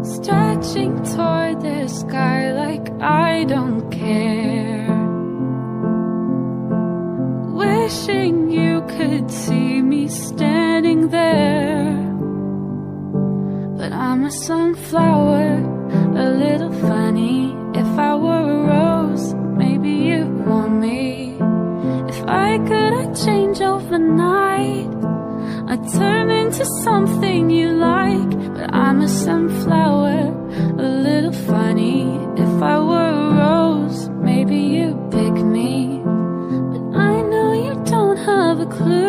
stretching toward the sky like I don't care, wishing you could see me standing there. But I'm a sunflower, a little funny. If I were a rose, maybe you'd want me. If I could, I'd change overnight. I'd turn into something you like. But I'm a sunflower, a little funny. If I were a rose, maybe you'd pick me. But I know you don't have a clue.